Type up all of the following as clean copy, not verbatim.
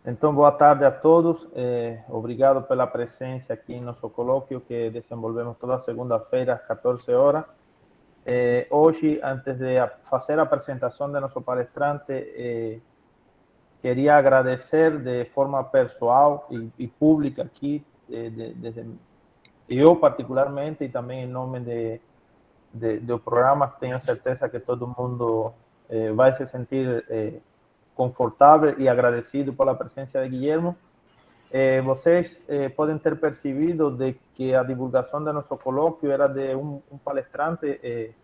Então, boa tarde a todos. Obrigado pela presença aqui em nosso colóquio que desenvolvemos toda segunda-feira às 14 horas. Hoje, antes de fazer a apresentação de nosso palestrante, queria agradecer de forma pessoal e pública aqui, eu particularmente, e também em nome do programa, tenho certeza que todo mundo vai se sentir confortável e agradecido pela presença de Guilherme. Vocês podem ter percebido de que a divulgação do nosso colóquio era de um palestrante,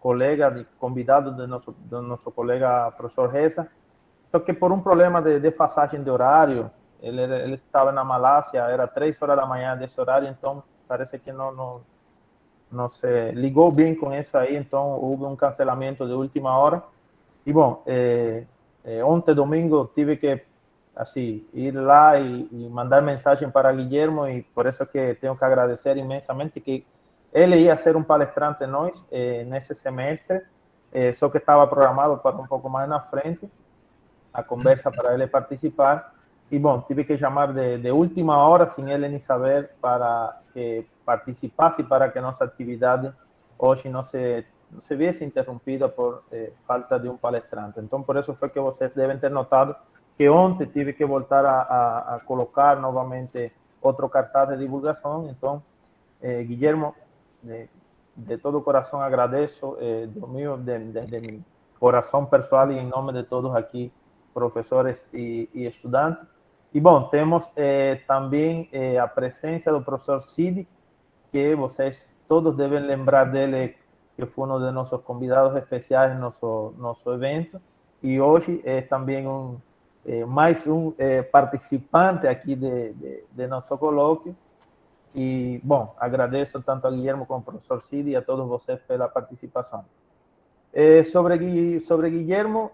colega, convidado do nosso colega professor Reza, só que por um problema de defasagem de horário, ele estava na Malásia, era 3 horas da manhã desse horário, então parece que não se ligou bem com isso aí, então houve um cancelamento de última hora. E bom, ontem domingo tive que assim ir lá e mandar mensagem para Guilherme, e por isso que tenho que agradecer imensamente que ele ia ser um palestrante nós nesse semestre, só que estava programado para um pouco mais na frente a conversa para ele participar. E bom, tive que chamar de última hora, sem ele nem saber, para que participasse, para que nossa atividade hoje não se viesse interrompida por falta de um palestrante. Então, por isso foi que vocês devem ter notado que ontem tive que voltar a colocar novamente outro cartaz de divulgação. Então, Guilherme, de todo o coração agradeço, de meu coração pessoal e em nome de todos aqui, professores e estudantes. E bom, temos também a presença do professor Cid, que vocês todos devem lembrar dele, que foi um de nossos convidados especiais no nosso evento, e hoje é também mais um participante aqui de nosso colóquio. E, bom, agradeço tanto a Guilherme como ao professor Cid e a todos vocês pela participação. Sobre Guilherme,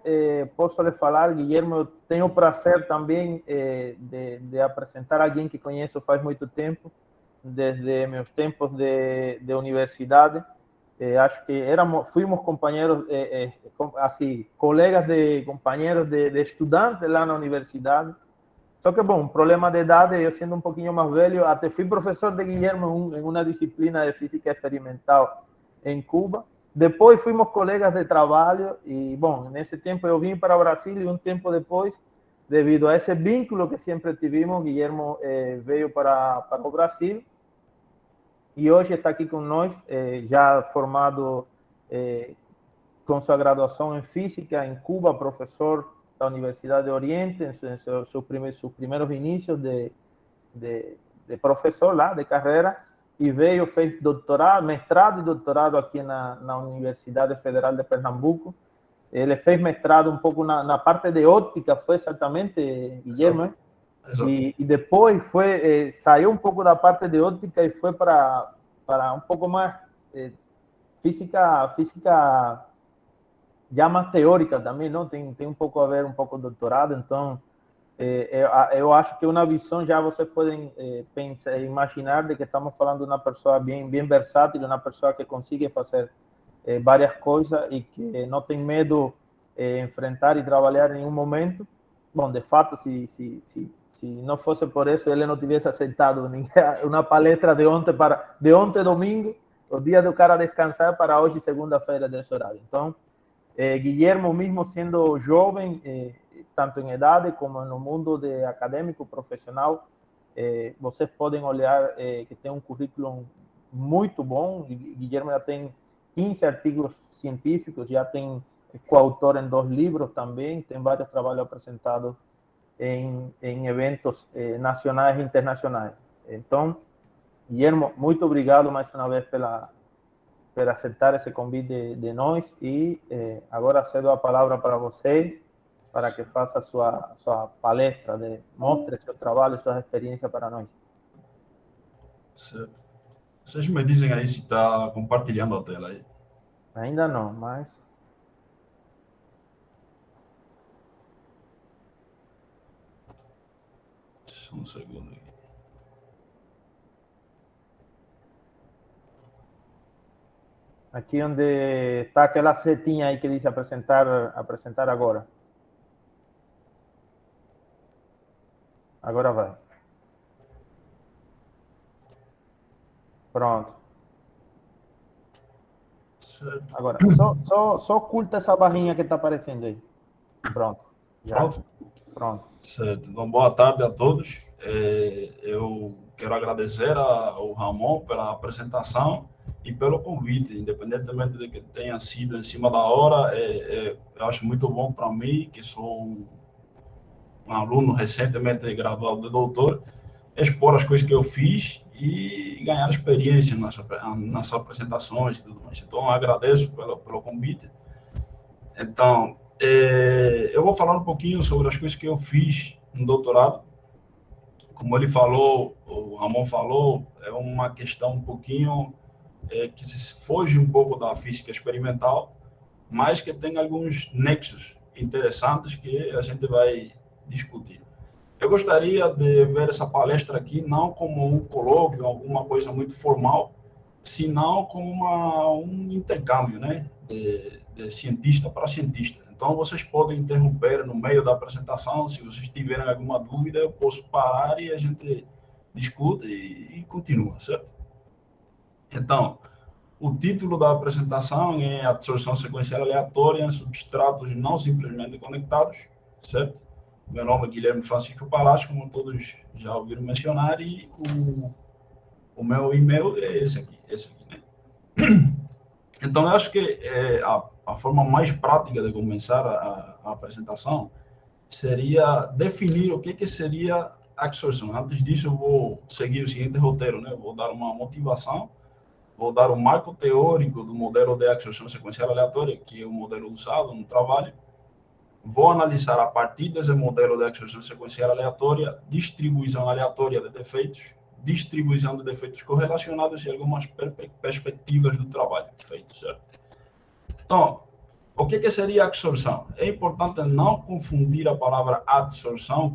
posso lhe falar, Guilherme, eu tenho o prazer também de apresentar alguém que conheço faz muito tempo, desde meus tempos de universidade. Acho que fuimos companheiros, assim, colegas de companheiros de estudantes lá na universidade. Só que, bom, problema de idade, eu sendo um pouquinho mais velho, até fui professor de Guilherme em uma disciplina de física experimental em Cuba. Depois fomos colegas de trabalho e, bom, nesse tempo eu vim para o Brasil e um tempo depois, devido a esse vínculo que sempre tivemos, Guilherme veio para o Brasil e hoje está aqui com nós, já formado com sua graduação em física em Cuba, professor da Universidade de Oriente, em seus primeiros inícios de professor lá, de carreira, e veio, fez doutorado, mestrado e doutorado aqui na Universidade Federal de Pernambuco. Ele fez mestrado um pouco na parte de óptica, foi exatamente, Guilherme, Exato. e depois saiu um pouco da parte de óptica e foi para um pouco mais física já mais teórica também, não? Tem um pouco a ver, um pouco doutorado, então eu acho que uma visão já vocês podem pensar, imaginar de que estamos falando de uma pessoa bem versátil, uma pessoa que consiga fazer várias coisas e que não tem medo de enfrentar e trabalhar em nenhum momento. Bom, de fato, se não fosse por isso, ele não tivesse aceitado uma palestra de ontem domingo, o dia do cara descansar, para hoje segunda-feira desse horário. Então, Guilherme, mesmo sendo jovem, tanto em idade como no mundo de acadêmico profissional, vocês podem olhar que tem um currículo muito bom. Guilherme já tem 15 artigos científicos, já tem coautor em 2 livros também, tem vários trabalhos apresentados em eventos nacionais e internacionais. Então, Guilherme, muito obrigado mais uma vez por aceitar esse convite de nós e agora cedo a palavra para você, para que faça sua palestra, mostre seu trabalho, suas experiências para nós. Certo. Vocês me dizem aí se está compartilhando a tela aí. Ainda não, mas Só um segundo aqui. aqui onde está aquela setinha aí que diz apresentar agora. Agora vai. Pronto. Certo. Agora, só oculta essa barrinha que está aparecendo aí. Pronto. Já. Pronto? Pronto. Certo. Então, boa tarde a todos. Eu quero agradecer ao Ramon pela apresentação e pelo convite, independentemente de que tenha sido em cima da hora. Eu acho muito bom para mim, que sou um aluno recentemente graduado de doutor, expor as coisas que eu fiz e ganhar experiência nas apresentações e tudo mais. Então, eu agradeço pelo convite. Então, eu vou falar um pouquinho sobre as coisas que eu fiz no doutorado. Como ele falou, o Ramon falou, é uma questão um pouquinho que se foge um pouco da física experimental, mas que tem alguns nexos interessantes que a gente vai discutir. Eu gostaria de ver essa palestra aqui não como um colóquio, alguma coisa muito formal, senão como um intercâmbio, né, de cientista para cientista. Então, vocês podem interromper no meio da apresentação, se vocês tiverem alguma dúvida, eu posso parar e a gente discute e continua, certo? Então, o título da apresentação é Absorção Sequencial Aleatória em Substratos Não Simplesmente Conectados, certo? Meu nome é Guilherme Francisco Palácio, como todos já ouviram mencionar, e o meu e-mail é esse aqui, né? Então, eu acho que a forma mais prática de começar a apresentação seria definir o que seria absorção. Antes disso, eu vou seguir o seguinte roteiro, né? Eu vou dar uma motivação, vou dar um marco teórico do modelo de absorção sequencial aleatória, que é o modelo usado no trabalho. Vou analisar a partir desse modelo de absorção sequencial aleatória, distribuição aleatória de defeitos, distribuição de defeitos correlacionados e algumas perspectivas do trabalho feito, certo? Então, o que seria absorção? É importante não confundir a palavra absorção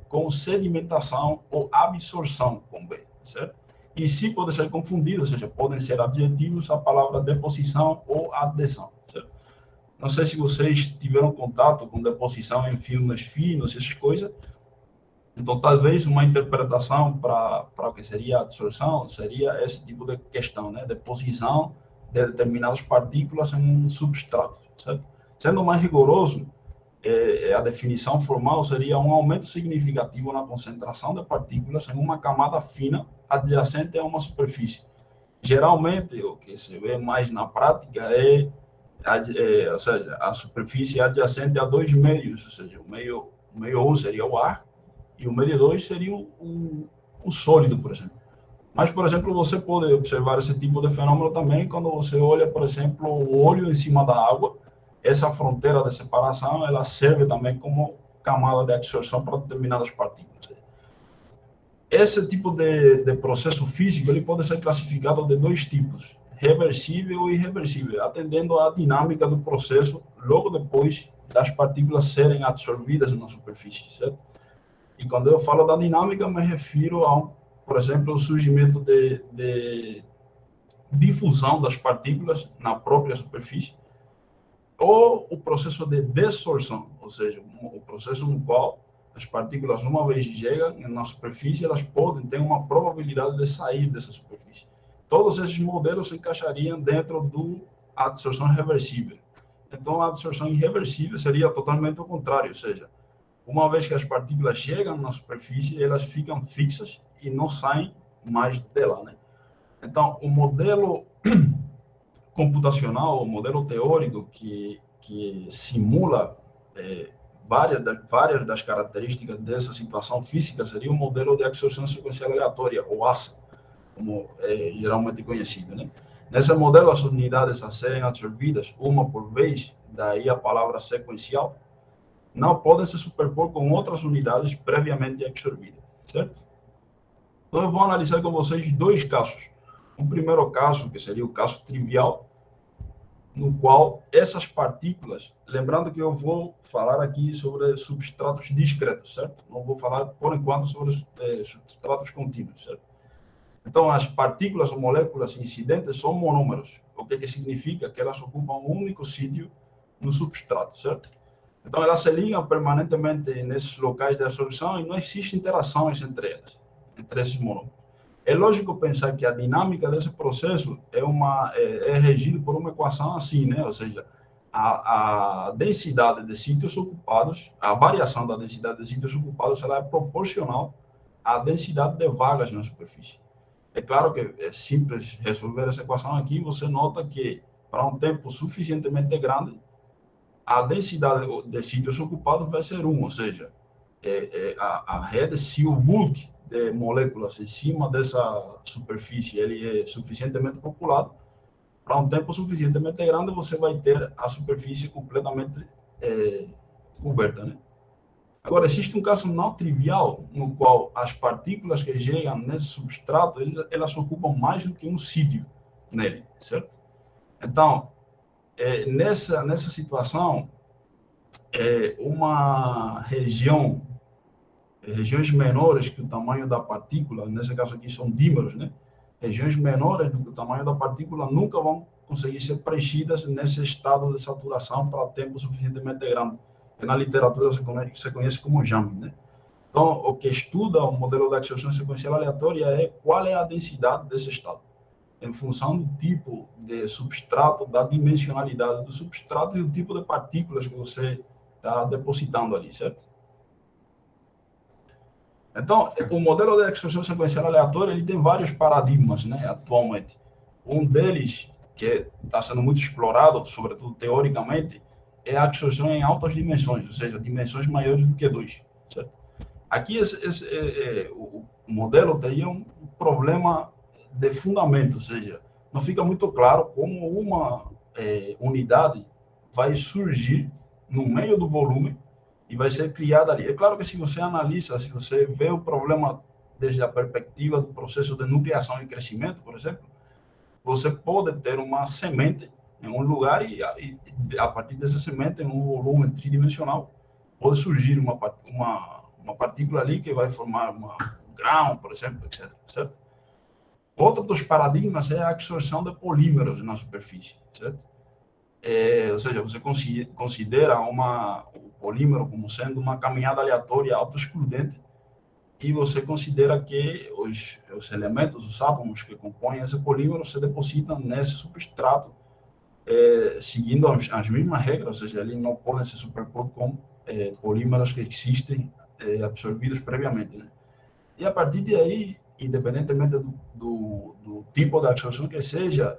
com sedimentação ou absorção com B, certo? E se pode ser confundido, ou seja, podem ser adjetivos a palavra deposição ou adesão, certo? Não sei se vocês tiveram contato com deposição em filmes finos, essas coisas. Então, talvez uma interpretação para o que seria a absorção seria esse tipo de questão, né? Deposição de determinadas partículas em um substrato, certo? Sendo mais rigoroso, a definição formal seria um aumento significativo na concentração de partículas em uma camada fina adjacente a uma superfície. Geralmente, o que se vê mais na prática ou seja, a superfície adjacente a dois meios, ou seja, o meio 1 seria o ar e o meio 2 seria o sólido, por exemplo. Mas, por exemplo, você pode observar esse tipo de fenômeno também quando você olha, por exemplo, o óleo em cima da água. Essa fronteira de separação, ela serve também como camada de absorção para determinadas partículas. Esse tipo de processo físico, ele pode ser classificado de dois tipos, reversível e irreversível, atendendo à dinâmica do processo logo depois das partículas serem absorvidas na superfície, certo? E quando eu falo da dinâmica, me refiro ao, por exemplo, o surgimento de difusão das partículas na própria superfície, ou o processo de desorção, ou seja, o processo no qual as partículas, uma vez chegam na superfície, elas podem ter uma probabilidade de sair dessa superfície. Todos esses modelos se encaixariam dentro da absorção reversível. Então, a absorção irreversível seria totalmente o contrário, ou seja, uma vez que as partículas chegam na superfície, elas ficam fixas e não saem mais dela, né? Então, o modelo computacional, o modelo teórico que simula várias das características dessa situação física seria o modelo de absorção sequencial aleatória, ou ASA, como é geralmente conhecido, né? Nesse modelo, as unidades a serem absorvidas, uma por vez, daí a palavra sequencial, não podem se superpor com outras unidades previamente absorvidas, certo? Então, eu vou analisar com vocês dois casos. Um primeiro caso, que seria o caso trivial, no qual essas partículas, lembrando que eu vou falar aqui sobre substratos discretos, certo? Não vou falar, por enquanto, sobre substratos contínuos, certo? Então, as partículas ou moléculas incidentes são monômeros, o que significa que elas ocupam um único sítio no substrato, certo? Então, elas se ligam permanentemente nesses locais de absorção e não existe interações entre elas, entre esses monômeros. É lógico pensar que a dinâmica desse processo é regida por uma equação assim, né? Ou seja, a densidade de sítios ocupados, a variação da densidade de sítios ocupados, ela é proporcional à densidade de vagas na superfície. É claro que é simples resolver essa equação aqui, você nota que para um tempo suficientemente grande, a densidade de sítios ocupados vai ser 1, ou seja, a rede, se o bulk de moléculas em cima dessa superfície ele é suficientemente populado, para um tempo suficientemente grande, você vai ter a superfície completamente coberta, né? Agora, existe um caso não trivial no qual as partículas que chegam nesse substrato, elas ocupam mais do que um sítio nele, certo? Então, nessa situação, uma regiões menores que o tamanho da partícula, nesse caso aqui são dímeros, né? Regiões menores do que o tamanho da partícula nunca vão conseguir ser preenchidas nesse estado de saturação para tempo suficientemente grande, que na literatura se conhece como jamming, né? Então, o que estuda o modelo de absorção sequencial aleatória é qual é a densidade desse estado, em função do tipo de substrato, da dimensionalidade do substrato e o tipo de partículas que você está depositando ali, certo? Então, o modelo de absorção sequencial aleatória ele tem vários paradigmas, né, atualmente. Um deles, que está sendo muito explorado, sobretudo teoricamente, é a absorção em altas dimensões, ou seja, dimensões maiores do que 2. Certo? Aqui, o modelo teria um problema de fundamento, ou seja, não fica muito claro como uma unidade vai surgir no meio do volume e vai ser criada ali. É claro que se você analisa, se você vê o problema desde a perspectiva do processo de nucleação e crescimento, por exemplo, você pode ter uma semente em um lugar e a partir dessa semente, em um volume tridimensional, pode surgir uma partícula ali que vai formar um grão, por exemplo, etc. Certo? Outro dos paradigmas é a absorção de polímeros na superfície, certo? Ou seja, você considera o polímero como sendo uma caminhada aleatória autoexcludente e você considera que os elementos, os átomos que compõem esse polímero se depositam nesse substrato seguindo as mesmas regras, ou seja, eles não podem se superpor com polímeros que existem absorvidos previamente, né? E a partir de aí, independentemente do tipo de absorção que seja,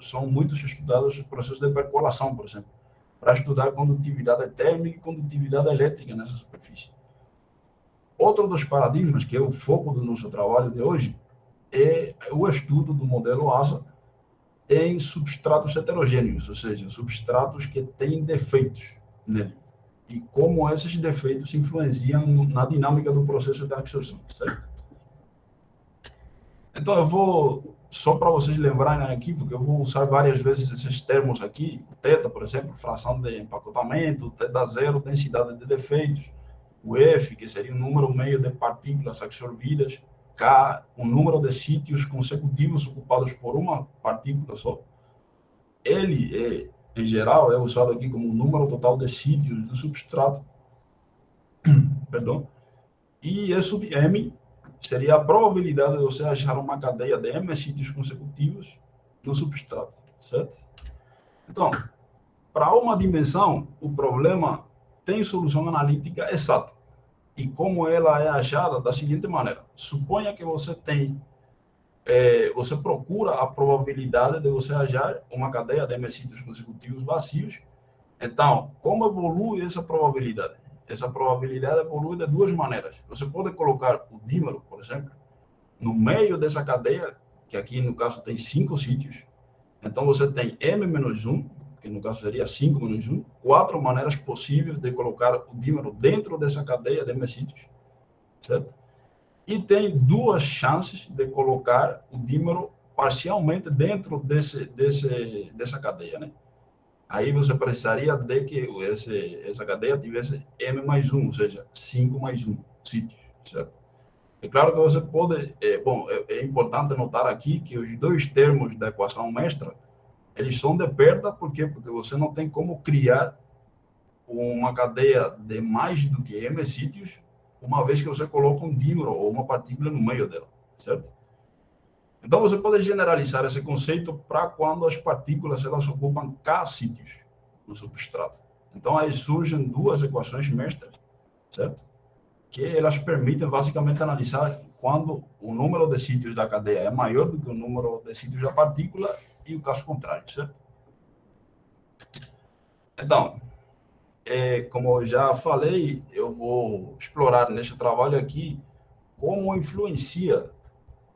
são muitos estudados os processos de percolação, por exemplo, para estudar condutividade térmica e condutividade elétrica nessa superfície. Outro dos paradigmas, que é o foco do nosso trabalho de hoje, é o estudo do modelo ASA em substratos heterogêneos, ou seja, substratos que têm defeitos nele. E como esses defeitos influenciam na dinâmica do processo de absorção, certo? Então, eu vou, só para vocês lembrarem aqui, porque eu vou usar várias vezes esses termos aqui, o θ, por exemplo, fração de empacotamento, θ0, densidade de defeitos, o F, que seria o número meio de partículas absorvidas, K, o número de sítios consecutivos ocupados por uma partícula só. L, em geral, é usado aqui como o número total de sítios do substrato. Perdão. E E sub M seria a probabilidade de você achar uma cadeia de M sítios consecutivos no substrato, certo? Então, para uma dimensão, o problema tem solução analítica exata. E como ela é achada da seguinte maneira: suponha que você você procura a probabilidade de você achar uma cadeia de M sítios consecutivos vazios. Então, como evolui essa probabilidade? Essa probabilidade evolui de duas maneiras. Você pode colocar o dímero, por exemplo, no meio dessa cadeia, que aqui no caso tem 5 sítios. Então você tem M-1, que no caso seria 5 menos 1, 4 maneiras possíveis de colocar o dímero dentro dessa cadeia de M sítios, certo? E tem duas chances de colocar o dímero parcialmente dentro dessa cadeia, né? Aí você precisaria de que essa cadeia tivesse M mais 1, ou seja, 5 mais 1 sítios, certo? É claro que você pode... é importante notar aqui que os dois termos da equação mestra, eles são de perda, por quê? Porque você não tem como criar uma cadeia de mais do que m sítios, uma vez que você coloca um dímero ou uma partícula no meio dela, certo? Então, você pode generalizar esse conceito para quando as partículas elas ocupam k sítios no substrato. Então, aí surgem duas equações mestras, certo? Que elas permitem basicamente analisar quando o número de sítios da cadeia é maior do que o número de sítios da partícula e o caso contrário, certo? Então, como eu já falei, eu vou explorar neste trabalho aqui como influencia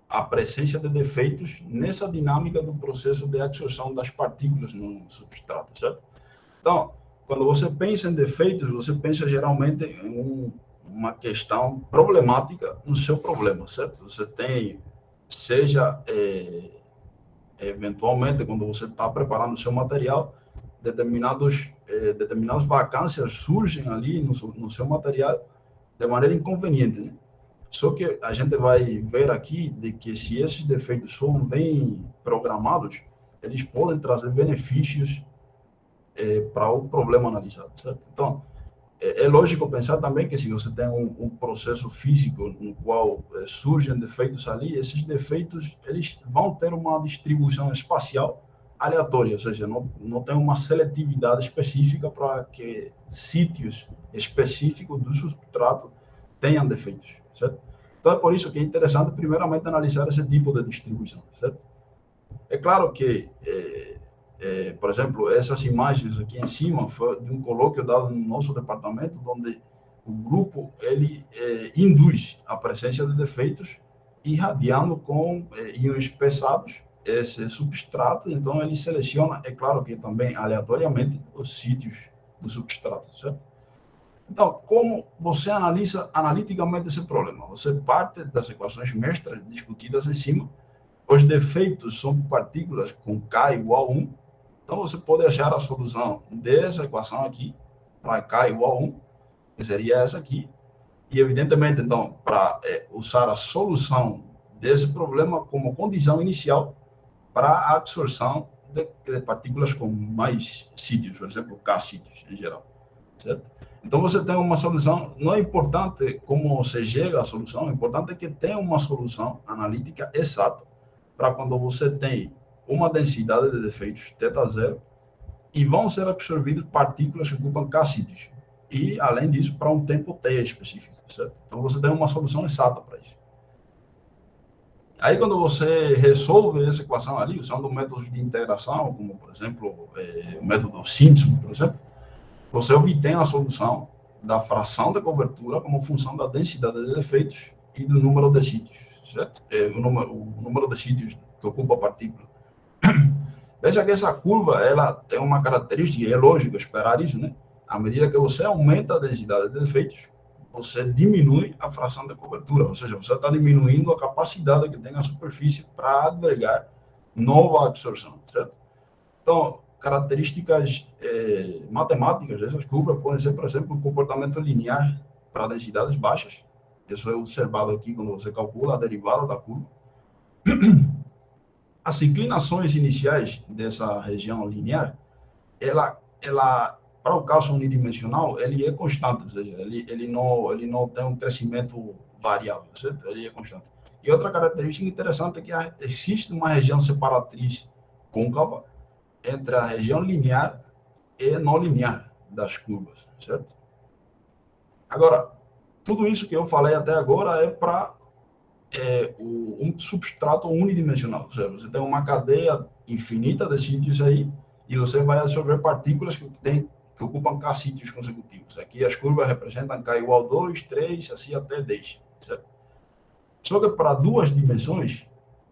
a presença de defeitos nessa dinâmica do processo de absorção das partículas no substrato, certo? Então, quando você pensa em defeitos, você pensa geralmente em uma questão problemática no seu problema, certo? Você tem, seja eventualmente, quando você está preparando o seu material, determinadas vacâncias surgem ali no seu material de maneira inconveniente, né? Só que a gente vai ver aqui de que se esses defeitos são bem programados, eles podem trazer benefícios para o problema analisado, certo? Então, é lógico pensar também que se você tem um processo físico no qual surgem defeitos ali, esses defeitos eles vão ter uma distribuição espacial aleatória, ou seja, não tem uma seletividade específica para que sítios específicos do substrato tenham defeitos, certo? Então é por isso que é interessante primeiramente analisar esse tipo de distribuição, certo? É claro que por exemplo, essas imagens aqui em cima foi de um colóquio dado no nosso departamento, onde o grupo ele induz a presença de defeitos irradiando com íons pesados esse substrato, então ele seleciona, é claro que também aleatoriamente, os sítios do substrato, certo? Então, como você analisa analiticamente esse problema? Você parte das equações mestras discutidas em cima, os defeitos são partículas com K igual a 1, então, você pode achar a solução dessa equação aqui, para K igual a 1, que seria essa aqui. E, evidentemente, então, para usar a solução desse problema como condição inicial para a absorção de partículas com mais sítios, por exemplo, K sítios em geral, certo? Então, você tem uma solução, não é importante como você chega à solução, é importante que tenha uma solução analítica exata para quando você tem uma densidade de defeitos θ0 e vão ser absorvidas partículas que ocupam K sítios. E, além disso, para um tempo T específico, certo? Então, você tem uma solução exata para isso. Aí, quando você resolve essa equação ali, usando métodos de integração, como, por exemplo, o método Simpson, por exemplo, você obtém a solução da fração da cobertura como função da densidade de defeitos e do número de sítios, certo? O número de sítios que ocupa a partícula. Veja que essa curva, ela tem uma característica, e é lógico esperar isso, né? À medida que você aumenta a densidade de defeitos, você diminui a fração de cobertura, ou seja, você está diminuindo a capacidade que tem a superfície para albergar nova absorção, certo? Então, características matemáticas dessas curvas podem ser, por exemplo, o comportamento linear para densidades baixas. Isso é observado aqui quando você calcula a derivada da curva. As inclinações iniciais dessa região linear, ela para o caso unidimensional, ele é constante, ou seja, ele não tem um crescimento variável, certo? Ele é constante. E outra característica interessante é que existe uma região separatriz côncava entre a região linear e não linear das curvas, certo? Agora, tudo isso que eu falei até agora é para um substrato unidimensional, ou seja, você tem uma cadeia infinita de sítios aí e você vai absorver partículas que ocupam K sítios consecutivos. Aqui as curvas representam K igual a 2, 3, assim até 10, certo? Só que para duas dimensões,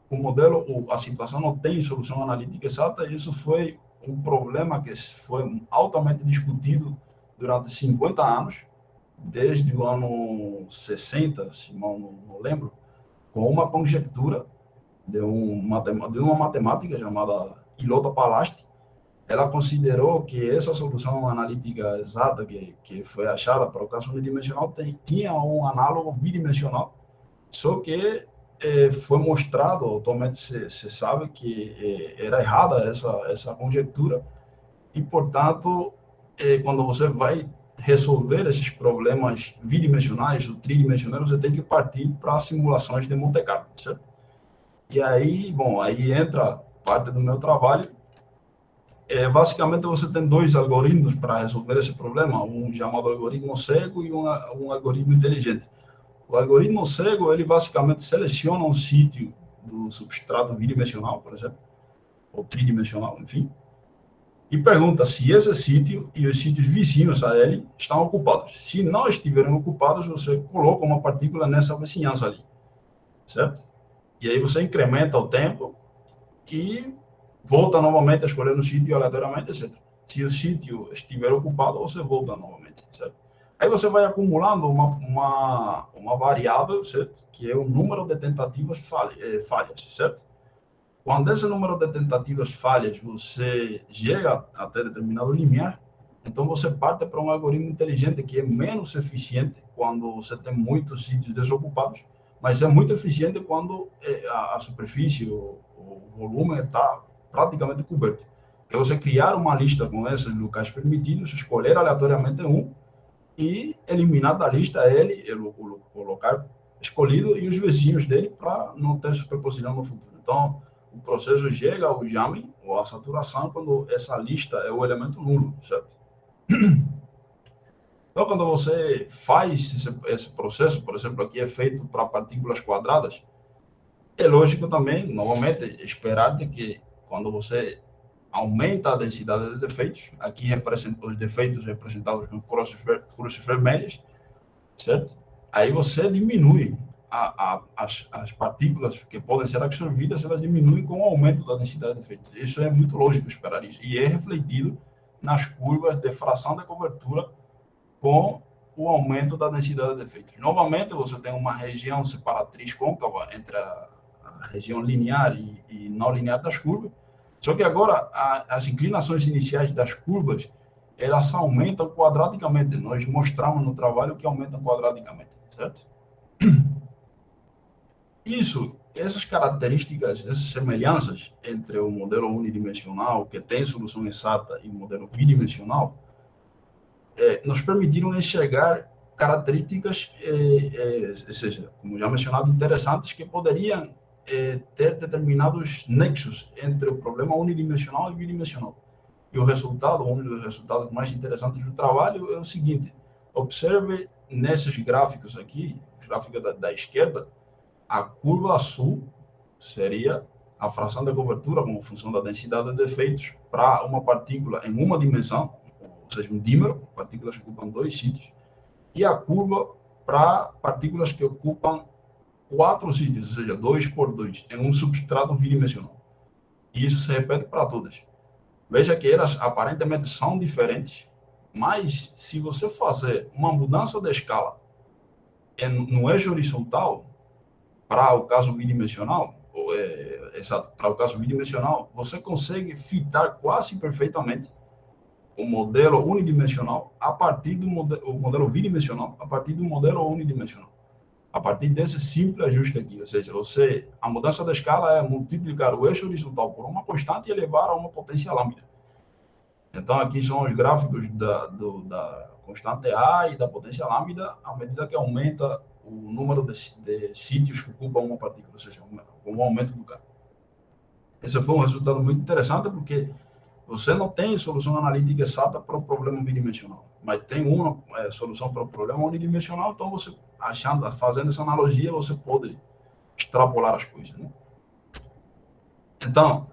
o modelo, a situação não tem solução analítica exata, e isso foi um problema que foi altamente discutido durante 50 anos, desde o ano 60, se não lembro, com uma conjectura de uma matemática chamada Ilota Palast. Ela considerou que essa solução analítica exata que foi achada para o caso unidimensional tinha um análogo bidimensional, só que foi mostrado, atualmente se sabe que era errada essa conjectura, e, portanto, quando você vai resolver esses problemas bidimensionais ou tridimensionais, você tem que partir para simulações de Monte Carlo, certo? E aí, bom, aí entra parte do meu trabalho. Basicamente, você tem dois algoritmos para resolver esse problema, um chamado algoritmo cego e um algoritmo inteligente. O algoritmo cego, ele basicamente seleciona um sítio do substrato bidimensional, por exemplo, ou tridimensional, enfim, e pergunta se esse sítio e os sítios vizinhos a ele estão ocupados. Se não estiverem ocupados, você coloca uma partícula nessa vizinhança ali, certo? E aí você incrementa o tempo e volta novamente a escolher um sítio aleatoriamente, etc. Se o sítio estiver ocupado, você volta novamente, certo? Aí você vai acumulando uma variável, certo? Que é o número de tentativas falhas, certo? Quando esse número de tentativas falhas você chega até determinado limiar, então você parte para um algoritmo inteligente que é menos eficiente quando você tem muitos sítios desocupados, mas é muito eficiente quando a superfície, o volume está praticamente coberto. É você criar uma lista com esses locais permitidos, escolher aleatoriamente um e eliminar da lista o local escolhido e os vizinhos dele para não ter superposição no futuro. Então, o processo chega ao jamming ou à saturação quando essa lista é o elemento nulo, certo? Então, quando você faz esse processo, por exemplo, aqui é feito para partículas quadradas, é lógico também, novamente, esperar de que quando você aumenta a densidade de defeitos, aqui os defeitos representados com cruzes vermelhas, certo? Aí você diminui as partículas que podem ser absorvidas, elas diminuem com o aumento da densidade de defeitos. Isso é muito lógico esperar isso. E é refletido nas curvas de fração de cobertura com o aumento da densidade de defeitos. Novamente, você tem uma região separatriz côncava entre a região linear e não linear das curvas, só que agora as inclinações iniciais das curvas elas aumentam quadraticamente. Nós mostramos no trabalho que aumentam quadraticamente, certo? Essas características, essas semelhanças entre o modelo unidimensional, que tem solução exata, e o modelo bidimensional, nos permitiram enxergar características, ou seja, como já mencionado, interessantes, que poderiam ter determinados nexos entre o problema unidimensional e bidimensional. E o resultado, um dos resultados mais interessantes do trabalho é o seguinte: observe nesses gráficos aqui, gráfico da esquerda, a curva azul seria a fração de cobertura como função da densidade de defeitos para uma partícula em uma dimensão, ou seja, um dímero, partículas que ocupam dois sítios, e a curva para partículas que ocupam 4 sítios, ou seja, 2 por 2, em um substrato bidimensional. E isso se repete para todas. Veja que elas aparentemente são diferentes, mas se você fazer uma mudança de escala no eixo horizontal, para o caso bidimensional, exato, para o caso bidimensional, você consegue fitar quase perfeitamente o modelo unidimensional a partir do modelo bidimensional, a partir do modelo unidimensional. A partir desse simples ajuste aqui, ou seja, a mudança da escala é multiplicar o eixo horizontal por uma constante e elevar a uma potência lambda. Então, aqui são os gráficos da constante A e da potência lambda à medida que aumenta o número de sítios que ocupam uma partícula, ou seja, com o aumento do K. Esse foi um resultado muito interessante porque você não tem solução analítica exata para o problema bidimensional, mas tem uma solução para o problema unidimensional, então você, fazendo essa analogia, você pode extrapolar as coisas, né? Então,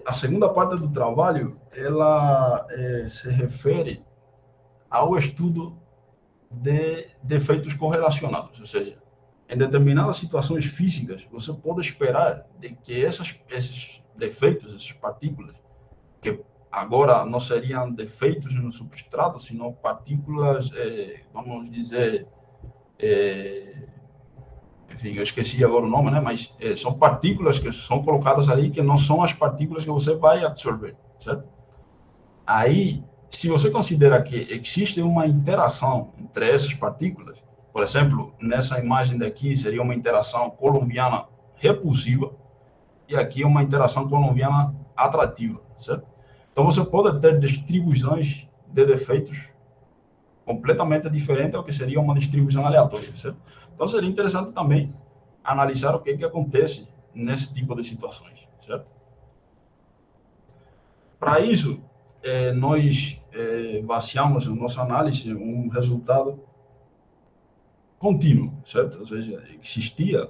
a segunda parte do trabalho, ela se refere ao estudo de defeitos correlacionados, ou seja, em determinadas situações físicas, você pode esperar de que esses defeitos, essas partículas, que agora não seriam defeitos no substrato, sino partículas, vamos dizer, enfim, eu esqueci agora o nome, né? Mas são partículas que são colocadas ali que não são as partículas que você vai absorver, certo? Aí, se você considera que existe uma interação entre essas partículas, por exemplo, nessa imagem daqui seria uma interação colombiana repulsiva e aqui uma interação colombiana atrativa, certo? Então, você pode ter distribuições de defeitos completamente diferentes ao que seria uma distribuição aleatória, certo? Então, seria interessante também analisar o que acontece nesse tipo de situações, certo? Para isso, nós baseamos em nossa análise um resultado contínuo, certo? Ou seja, existia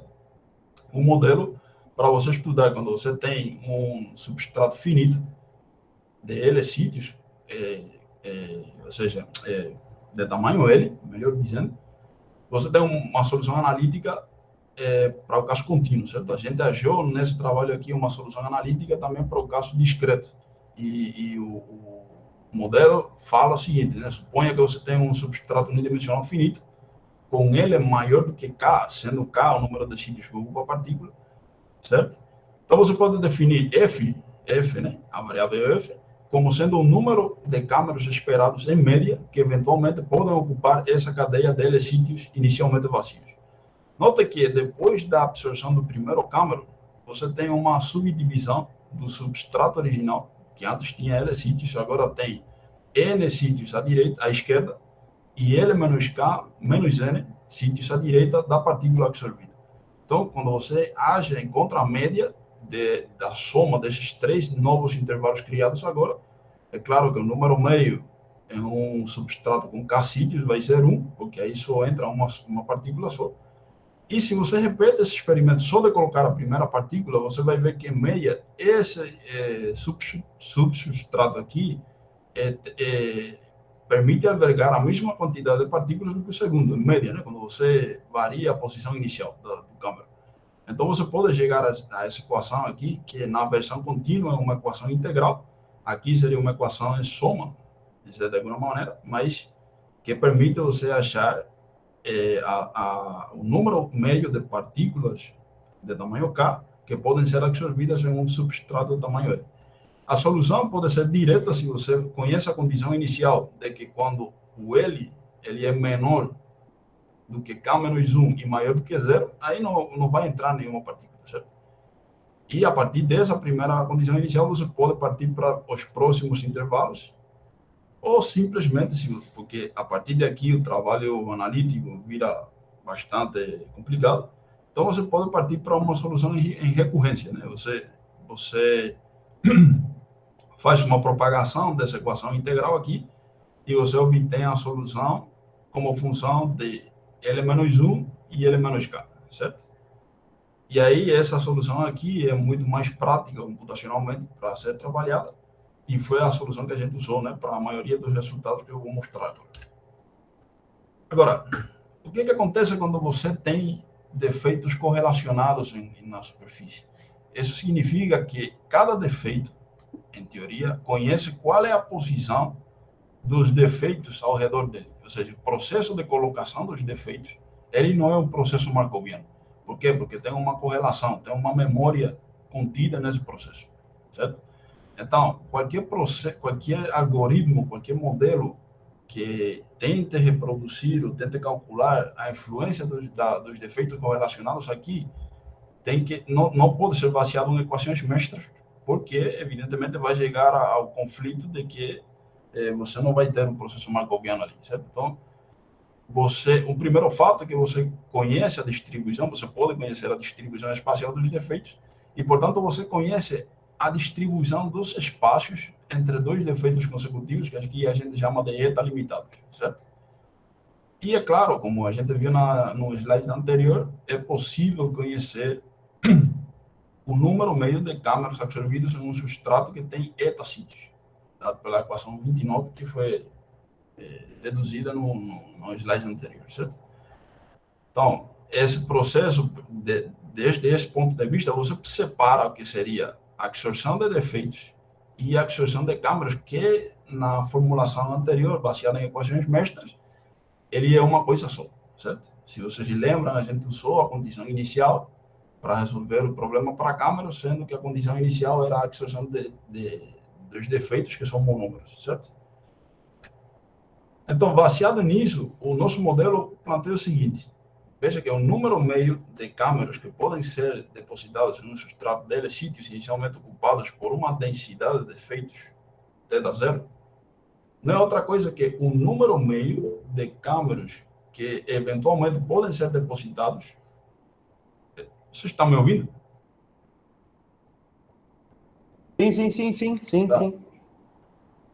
um modelo para você estudar quando você tem um substrato finito de L sítios, ou seja, de tamanho L, melhor dizendo, você tem uma solução analítica para o caso contínuo, certo? A gente achou nesse trabalho aqui uma solução analítica também para o caso discreto. E o modelo fala o seguinte, né? Suponha que você tem um substrato unidimensional finito, com L maior do que K, sendo K o número de sítios que ocupa a partícula, certo? Então, você pode definir F, né? A variável F, como sendo o número de câmeras esperados em média que eventualmente podem ocupar essa cadeia de L sítios inicialmente vazios. Nota que depois da absorção do primeiro câmero, você tem uma subdivisão do substrato original, que antes tinha L sítios, agora tem N sítios à direita, à esquerda, e L menos K menos N sítios à direita da partícula absorvida. Então, quando você encontra a média da soma desses três novos intervalos criados agora, é claro que o número meio em um substrato com K sítios vai ser 1, porque aí só entra uma partícula só. E se você repete esse experimento só de colocar a primeira partícula, você vai ver que, em média, esse substrato aqui permite albergar a mesma quantidade de partículas do que o segundo, em média, né? Quando você varia a posição inicial do câmera. Então, você pode chegar a essa equação aqui, que na versão contínua é uma equação integral. Aqui seria uma equação em soma, de alguma maneira, mas que permite você achar o número médio de partículas de tamanho K que podem ser absorvidas em um substrato de tamanho L. A solução pode ser direta se você conhece a condição inicial de que quando o L ele é menor do que K menos 1 e maior do que 0, aí não vai entrar nenhuma partícula, certo? E a partir dessa primeira condição inicial, você pode partir para os próximos intervalos, ou simplesmente, porque a partir daqui o trabalho analítico vira bastante complicado, então você pode partir para uma solução em recorrência, né? Você faz uma propagação dessa equação integral aqui e você obtém a solução como função de L menos 1 e L menos K, certo? E aí essa solução aqui é muito mais prática computacionalmente para ser trabalhada e foi a solução que a gente usou, né, para a maioria dos resultados que eu vou mostrar. Agora, o que acontece quando você tem defeitos correlacionados na superfície? Isso significa que cada defeito, em teoria, conhece qual é a posição dos defeitos ao redor dele. Ou seja, o processo de colocação dos defeitos, ele não é um processo markoviano. Por quê? Porque tem uma correlação, tem uma memória contida nesse processo, certo? Então, qualquer algoritmo, qualquer modelo que tente reproduzir ou tente calcular a influência dos defeitos correlacionados aqui, não pode ser baseado em equações mestras, porque, evidentemente, vai chegar ao conflito de que você não vai ter um processo markoviano ali, certo? Então, o primeiro fato é que você conhece a distribuição, você pode conhecer a distribuição espacial dos defeitos, e, portanto, você conhece a distribuição dos espaços entre dois defeitos consecutivos, que aqui a gente chama de eta limitados, certo? E, é claro, como a gente viu no slide anterior, é possível conhecer o número meio de câmeras absorvidas em um substrato que tem eta sítios, dado pela equação 29, que foi deduzida no slide anterior, certo? Então, esse processo, desde esse ponto de vista, você separa o que seria a absorção de defeitos e a absorção de câmeras, que na formulação anterior, baseada em equações mestras, ele é uma coisa só, certo? Se vocês lembram, a gente usou a condição inicial para resolver o problema para câmeras, sendo que a condição inicial era a absorção dos defeitos, que são monômeros, certo? Então, baseado nisso, o nosso modelo planteia o seguinte: veja que o número meio de câmeras que podem ser depositadas no substrato de sítios inicialmente ocupados por uma densidade de defeitos θ0, não é outra coisa que o número meio de câmeras que eventualmente podem ser depositados. Você está me ouvindo? Sim. Tá.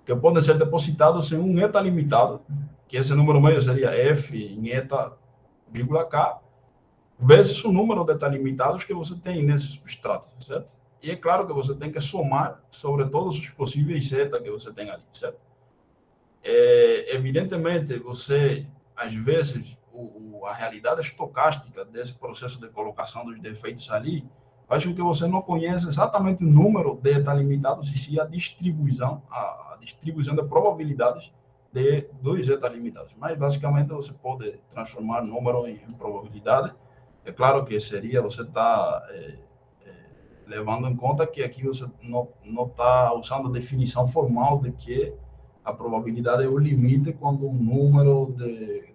Que podem ser depositados em um eta limitado, que esse número meio seria f em eta, vírgula k, vezes o número de eta limitados que você tem nesse substrato, certo? E é claro que você tem que somar sobre todos os possíveis eta que você tem ali, certo? Evidentemente, você, às vezes, a realidade estocástica desse processo de colocação dos defeitos ali faz com que você não conheça exatamente o número de eta limitados e sim a distribuição de probabilidades dos eta limitados. Mas, basicamente, você pode transformar número em probabilidade. É claro que seria você estar levando em conta que aqui você não está usando a definição formal de que a probabilidade é o limite quando o número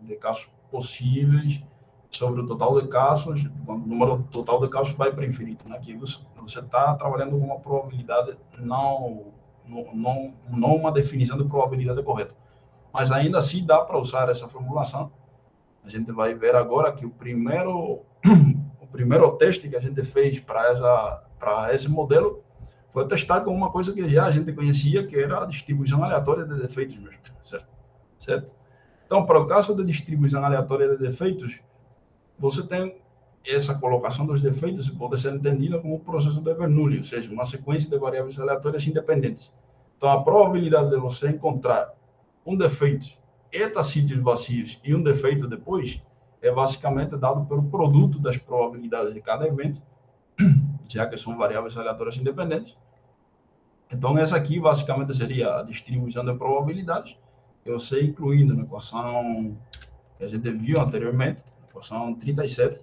de casos possíveis sobre o total de casos, quando o número total de casos vai para infinito. Aqui você está trabalhando com uma probabilidade, não uma definição de probabilidade correta. Mas ainda assim dá para usar essa formulação. A gente vai ver agora que o primeiro teste que a gente fez para esse modelo foi testar com uma coisa que já a gente conhecia, que era a distribuição aleatória de defeitos mesmo, certo? Então, para o caso de distribuição aleatória de defeitos, você tem essa colocação dos defeitos que pode ser entendida como um processo de Bernoulli, ou seja, uma sequência de variáveis aleatórias independentes. Então, a probabilidade de você encontrar um defeito, eta sítios vazios e um defeito depois, é basicamente dado pelo produto das probabilidades de cada evento, já que são variáveis aleatórias independentes. Então, essa aqui basicamente seria a distribuição de probabilidades, eu sei incluindo na equação que a gente viu anteriormente, equação 37,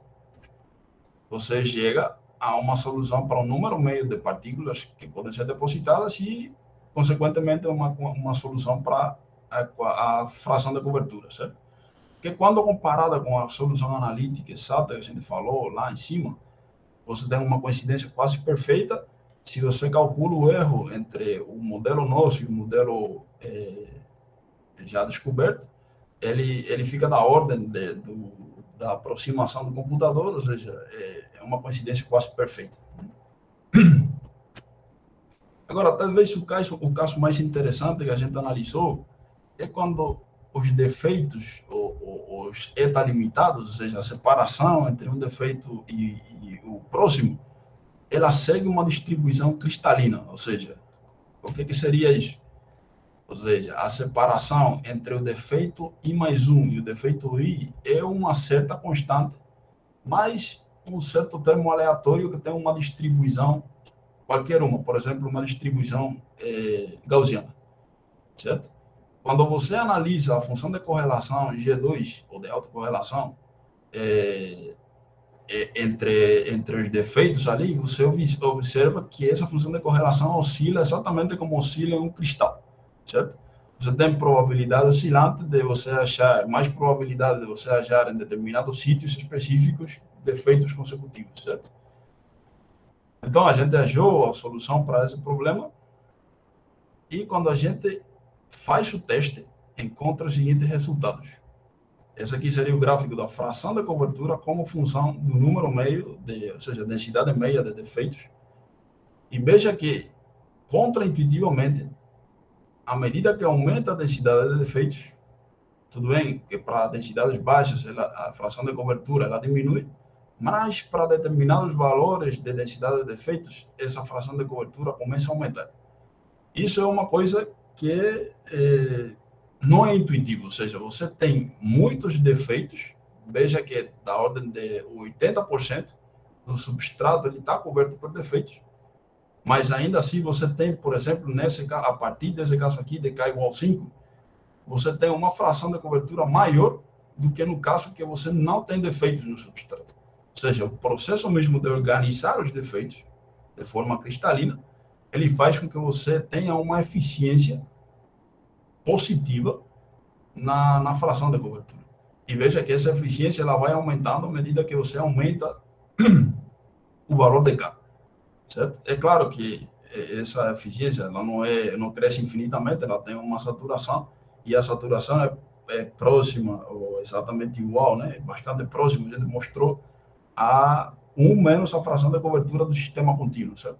você chega a uma solução para um número meio de partículas que podem ser depositadas e, consequentemente, uma solução para a fração de cobertura, certo? Porque quando comparada com a solução analítica exata que a gente falou lá em cima, você tem uma coincidência quase perfeita. Se você calcula o erro entre o modelo nosso e o modelo já descoberto, ele fica da ordem da aproximação do computador, ou seja, é uma coincidência quase perfeita. Agora, talvez o caso mais interessante que a gente analisou é quando os defeitos, os eta limitados, ou seja, a separação entre um defeito e o próximo, ela segue uma distribuição cristalina, ou seja, o que seria isso? Ou seja, a separação entre o defeito I mais 1 e o defeito I é uma certa constante, mais um certo termo aleatório que tem uma distribuição, qualquer uma, por exemplo, uma distribuição gaussiana, certo? Quando você analisa a função de correlação G2, ou de autocorrelação, entre os defeitos ali, você observa que essa função de correlação oscila exatamente como oscila em um cristal, certo? Você tem probabilidade oscilante de você achar, mais probabilidade de você achar em determinados sítios específicos defeitos consecutivos, certo? Então, a gente achou a solução para esse problema e quando a gente faz o teste, encontra os seguintes resultados. Esse aqui seria o gráfico da fração de cobertura como função do número meio, ou seja, densidade meia de defeitos. E veja que, contraintuitivamente, à medida que aumenta a densidade de defeitos, tudo bem que para densidades baixas a fração de cobertura ela diminui, mas para determinados valores de densidade de defeitos, essa fração de cobertura começa a aumentar. Isso é uma coisa que não é intuitivo, ou seja, você tem muitos defeitos, veja que é da ordem de 80% do substrato ele está coberto por defeitos, mas ainda assim você tem, por exemplo, a partir desse caso aqui de K igual a 5, você tem uma fração de cobertura maior do que no caso que você não tem defeitos no substrato. Ou seja, o processo mesmo de organizar os defeitos de forma cristalina, ele faz com que você tenha uma eficiência positiva na fração de cobertura. E veja que essa eficiência ela vai aumentando à medida que você aumenta o valor de K, certo? É claro que essa eficiência, ela não cresce infinitamente, ela tem uma saturação, e a saturação é próxima, ou exatamente igual, né? Bastante próxima, a gente mostrou, a 1 menos a fração de cobertura do sistema contínuo, certo?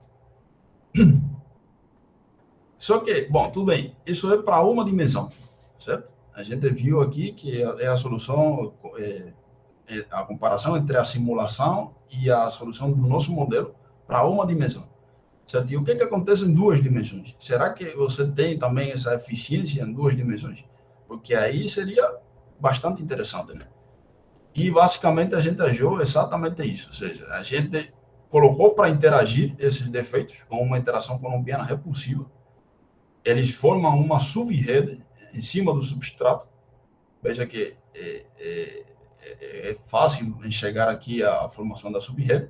Só que, bom, tudo bem, isso é para uma dimensão, certo? A gente viu aqui que é a solução, a comparação entre a simulação e a solução do nosso modelo para uma dimensão, certo? E o que acontece em 2 dimensões? Será que você tem também essa eficiência em 2 dimensões? Porque aí seria bastante interessante, né? E basicamente a gente agiu exatamente isso, ou seja, a gente colocou para interagir esses defeitos com uma interação colombiana repulsiva. Eles formam uma subrede em cima do substrato. Veja que é fácil enxergar aqui a formação da subrede.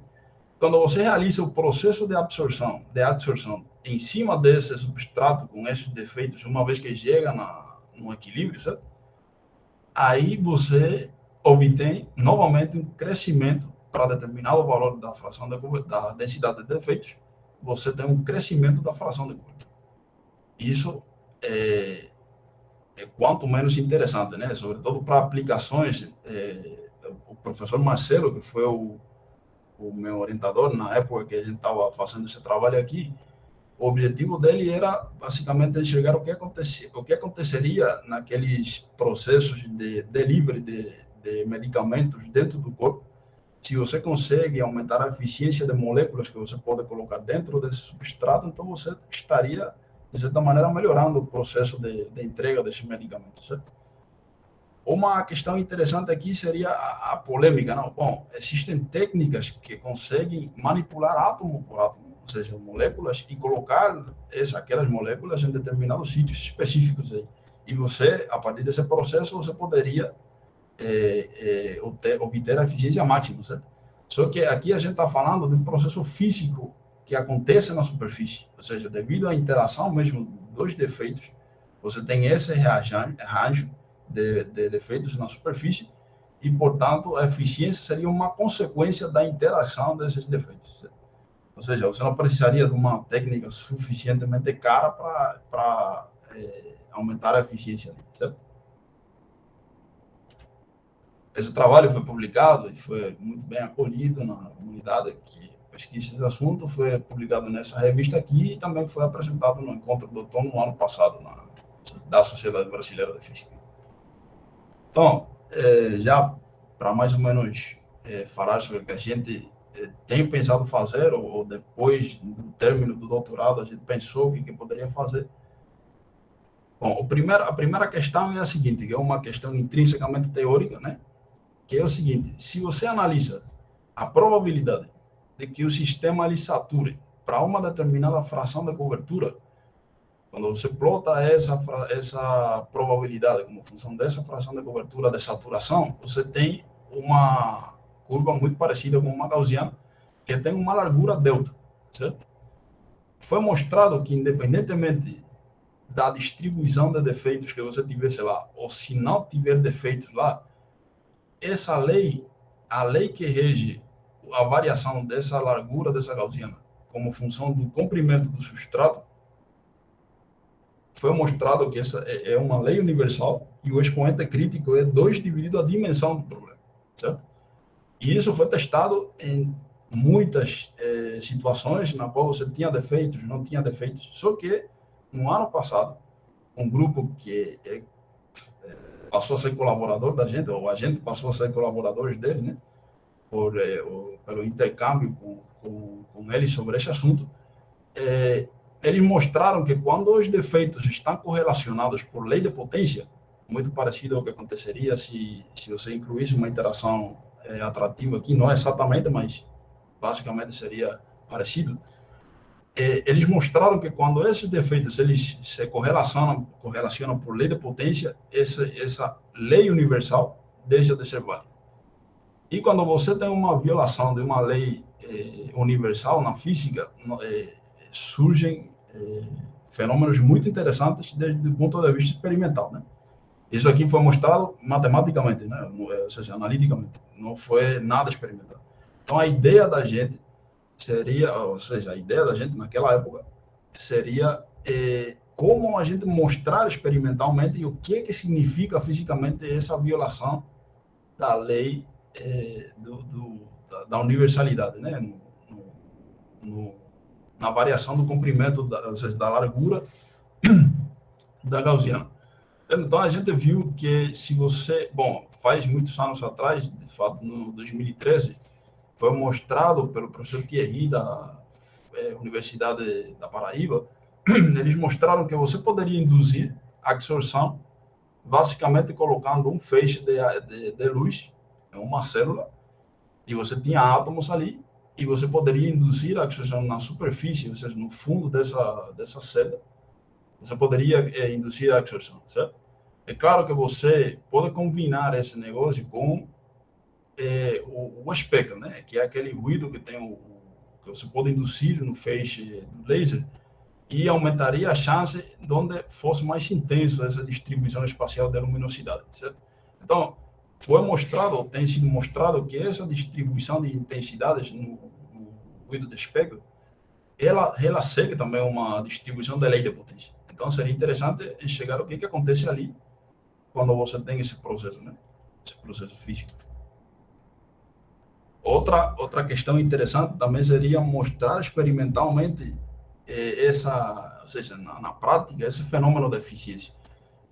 Quando você realiza o processo de absorção em cima desse substrato com esses defeitos, uma vez que chega no equilíbrio, certo? Aí você obtém novamente um crescimento para determinado valor da fração da densidade de defeitos, você tem um crescimento da fração de cobertura. Isso é quanto menos interessante, né? Sobretudo para aplicações. O professor Marcelo, que foi o meu orientador na época que a gente estava fazendo esse trabalho aqui, o objetivo dele era basicamente enxergar o que aconteceria naqueles processos de delivery de medicamentos dentro do corpo, se você consegue aumentar a eficiência de moléculas que você pode colocar dentro desse substrato, então você estaria, de certa maneira, melhorando o processo de entrega desses medicamentos, certo? Uma questão interessante aqui seria a polêmica, não? Bom, existem técnicas que conseguem manipular átomo por átomo, ou seja, moléculas, e colocar aquelas moléculas em determinados sítios específicos aí. E você, a partir desse processo, você poderia obter a eficiência máxima, certo? Só que aqui a gente está falando de um processo físico que acontece na superfície, ou seja, devido à interação mesmo dos defeitos, você tem esse rearranjo de defeitos na superfície e, portanto, a eficiência seria uma consequência da interação desses defeitos, certo? Ou seja, você não precisaria de uma técnica suficientemente cara para aumentar a eficiência, certo? Esse trabalho foi publicado e foi muito bem acolhido na comunidade que pesquisa esse assunto, foi publicado nessa revista aqui e também foi apresentado no encontro do outono no ano passado da Sociedade Brasileira de Física. Então, já para mais ou menos falar sobre o que a gente tem pensado fazer, ou depois do término do doutorado, a gente pensou o que poderia fazer. Bom, a primeira questão é a seguinte, que é uma questão intrinsecamente teórica, né? Que é o seguinte: se você analisa a probabilidade de que o sistema ele sature para uma determinada fração de cobertura, quando você plota essa probabilidade como função dessa fração de cobertura de saturação, você tem uma curva muito parecida com uma gaussiana, que tem uma largura delta, certo? Foi mostrado que, independentemente da distribuição de defeitos que você tivesse lá, ou se não tiver defeitos lá, essa lei, a lei que rege a variação dessa largura dessa gaussiana como função do comprimento do substrato, foi mostrado que essa é uma lei universal e o expoente crítico é 2 dividido a dimensão do problema, certo? E isso foi testado em muitas situações na qual você tinha defeitos, não tinha defeitos. Só que, no ano passado, um grupo que passou a ser colaborador da gente, ou a gente passou a ser colaboradores dele, né? Pelo intercâmbio com eles sobre esse assunto, eles mostraram que quando os defeitos estão correlacionados por lei de potência, muito parecido ao que aconteceria se você incluísse uma interação atrativa aqui, não exatamente, mas basicamente seria parecido. Eles mostraram que quando esses defeitos eles se correlacionam por lei de potência, essa lei universal deixa de ser válida. E quando você tem uma violação de uma lei universal na física, surgem fenômenos muito interessantes desde o ponto de vista experimental, né? Isso aqui foi mostrado matematicamente, né? Ou seja, analiticamente, não foi nada experimental. Então, a ideia da gente seria, ou seja, a ideia da gente naquela época seria como a gente mostrar experimentalmente o que significa fisicamente essa violação da lei da universalidade, né? Na variação do comprimento, ou seja, da largura da gaussiana. Então, a gente viu que se você... Bom, faz muitos anos atrás, de fato, no 2013, foi mostrado pelo professor Thierry da Universidade da Paraíba, eles mostraram que você poderia induzir a absorção basicamente colocando um feixe de luz em uma célula, e você tinha átomos ali, e você poderia induzir a absorção na superfície, ou seja, no fundo dessa célula, você poderia induzir a absorção, certo? É claro que você pode combinar esse negócio com o espectro, né? Que é aquele ruído que tem que você pode induzir no feixe do laser, e aumentaria a chance de onde fosse mais intenso essa distribuição espacial da luminosidade, certo? Então, foi mostrado, ou tem sido mostrado, que essa distribuição de intensidades no ruído de espectro, ela segue também uma distribuição de lei de potência. Então, seria interessante enxergar o que acontece ali quando você tem esse processo, né? Esse processo físico. Outra questão interessante também seria mostrar experimentalmente ou seja, na prática, esse fenômeno da eficiência.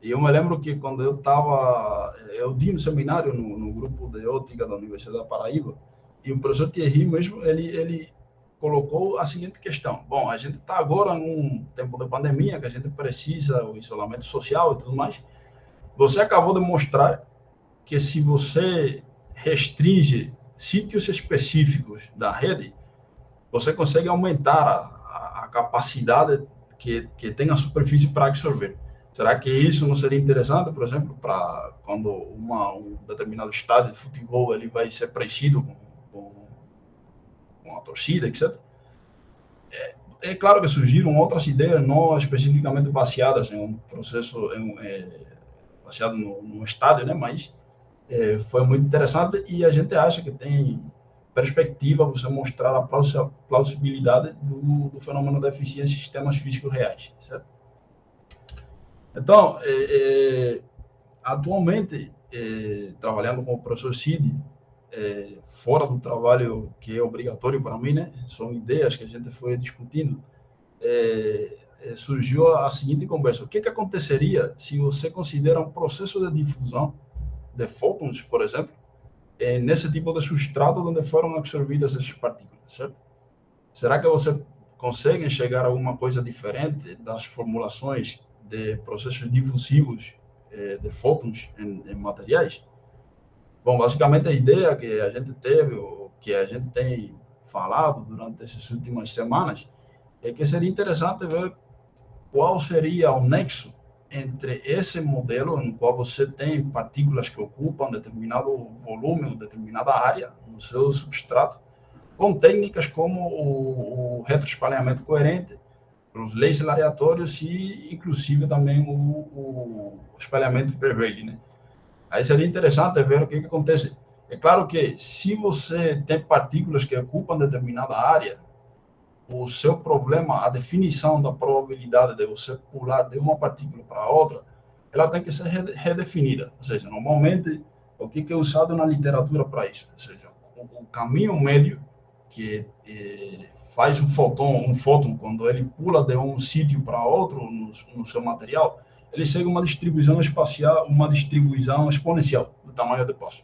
E eu me lembro que quando eu dei um seminário no grupo de ótica da Universidade da Paraíba, e o professor Thierry mesmo, ele colocou a seguinte questão: bom, a gente está agora num tempo de pandemia, que a gente precisa o isolamento social e tudo mais. Você acabou de mostrar que se você restringe sítios específicos da rede, você consegue aumentar a capacidade que tem a superfície para absorver. Será que isso não seria interessante, por exemplo, para quando um determinado estádio de futebol ele vai ser preenchido com a torcida, etc.? É claro que surgiram outras ideias, não especificamente baseadas em um processo baseado no estádio, né? Mas foi muito interessante, e a gente acha que tem perspectiva você mostrar a plausibilidade do fenômeno da eficiência em sistemas físicos reais, certo? Então, atualmente, trabalhando com o professor Cid, fora do trabalho que é obrigatório para mim, né? São ideias que a gente foi discutindo. Surgiu a seguinte conversa: o que aconteceria se você considera um processo de difusão de fótons, por exemplo, nesse tipo de substrato onde foram absorvidas essas partículas, certo? Será que você consegue enxergar alguma coisa diferente das formulações de processos difusivos de fótons em materiais? Bom, basicamente a ideia que a gente teve, ou que a gente tem falado durante essas últimas semanas, é que seria interessante ver qual seria o nexo entre esse modelo, no qual você tem partículas que ocupam determinado volume, ou determinada área no seu substrato, com técnicas como o retroespalhamento coerente, os lasers aleatórios e, inclusive, também o espalhamento hiperverde, né? Aí seria interessante ver o que acontece. É claro que se você tem partículas que ocupam determinada área, o seu problema, a definição da probabilidade de você pular de uma partícula para outra, ela tem que ser redefinida. Ou seja, normalmente, o que é usado na literatura para isso? Ou seja, o caminho médio que faz um fóton, quando ele pula de um sítio para outro no seu material, ele segue uma distribuição espacial, uma distribuição exponencial do tamanho do passo.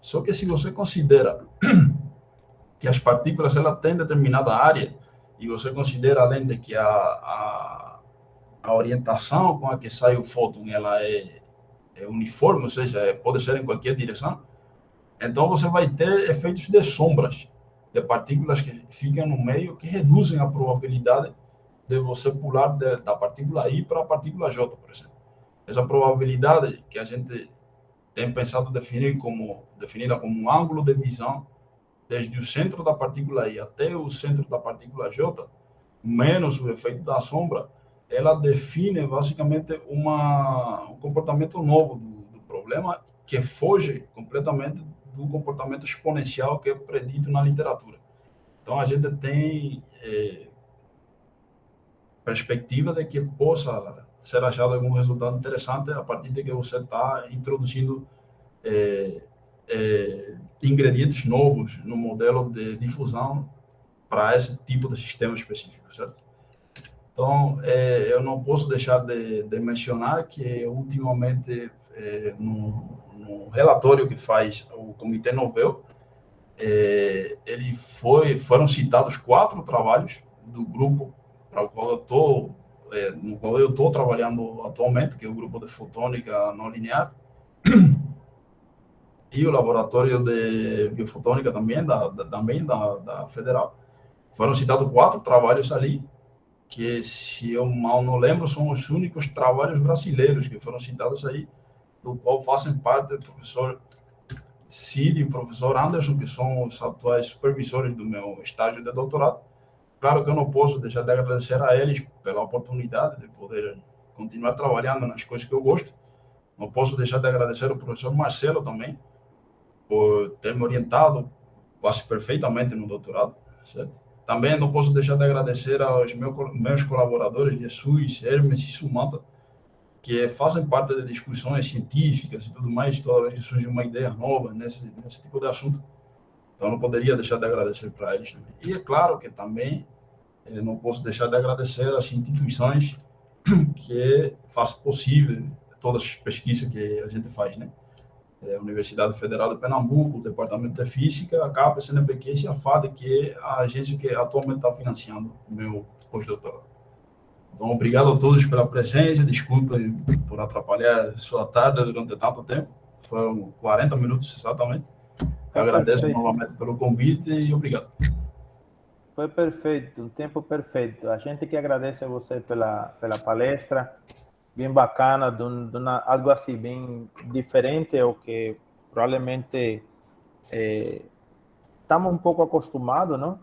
Só que se você considera que as partículas ela têm determinada área, e você considera, além de que a orientação com a que sai o fóton ela é uniforme, ou seja, pode ser em qualquer direção, então você vai ter efeitos de sombras de partículas que ficam no meio, que reduzem a probabilidade de você pular da partícula I para a partícula J, por exemplo. Essa probabilidade que a gente tem pensado definida como um ângulo de visão desde o centro da partícula I até o centro da partícula J, menos o efeito da sombra, ela define basicamente um comportamento novo do problema, que foge completamente do comportamento exponencial que é predito na literatura. Então, a gente tem perspectiva de que possa ser achado algum resultado interessante a partir de que você está introduzindo ingredientes novos no modelo de difusão para esse tipo de sistema específico, certo? Então, eu não posso deixar de mencionar que, ultimamente, no relatório que faz o Comitê Nobel, foram citados 4 trabalhos do grupo para o qual no qual eu estou trabalhando atualmente, que é o grupo de fotônica não linear, e o laboratório de biofotônica também da Federal. Foram citados 4 trabalhos ali, que, se eu mal não lembro, são os únicos trabalhos brasileiros que foram citados aí, do qual fazem parte o professor Cid e o professor Anderson, que são os atuais supervisores do meu estágio de doutorado. Claro que eu não posso deixar de agradecer a eles pela oportunidade de poder continuar trabalhando nas coisas que eu gosto. Não posso deixar de agradecer ao professor Marcelo também, por ter me orientado quase perfeitamente no doutorado, certo? Também não posso deixar de agradecer aos meus colaboradores, Jesus, Hermes e Sumanta, que fazem parte de discussões científicas e tudo mais, toda vez que surge uma ideia nova nesse tipo de assunto. Então, não poderia deixar de agradecer para eles também. E é claro que também não posso deixar de agradecer às instituições que fazem possível todas as pesquisas que a gente faz, né? A Universidade Federal de Pernambuco, o Departamento de Física, a CAPES, a CNPq e a FAD, que é a agência que atualmente está financiando o meu pós-doutorado. Então, obrigado a todos pela presença, desculpem por atrapalhar sua tarde durante tanto tempo, foram 40 minutos exatamente. Eu agradeço novamente pelo convite e obrigado. Foi perfeito, um tempo perfeito. A gente que agradece a você pela palestra, bem bacana, algo assim bem diferente ao que provavelmente estamos um pouco acostumados, não?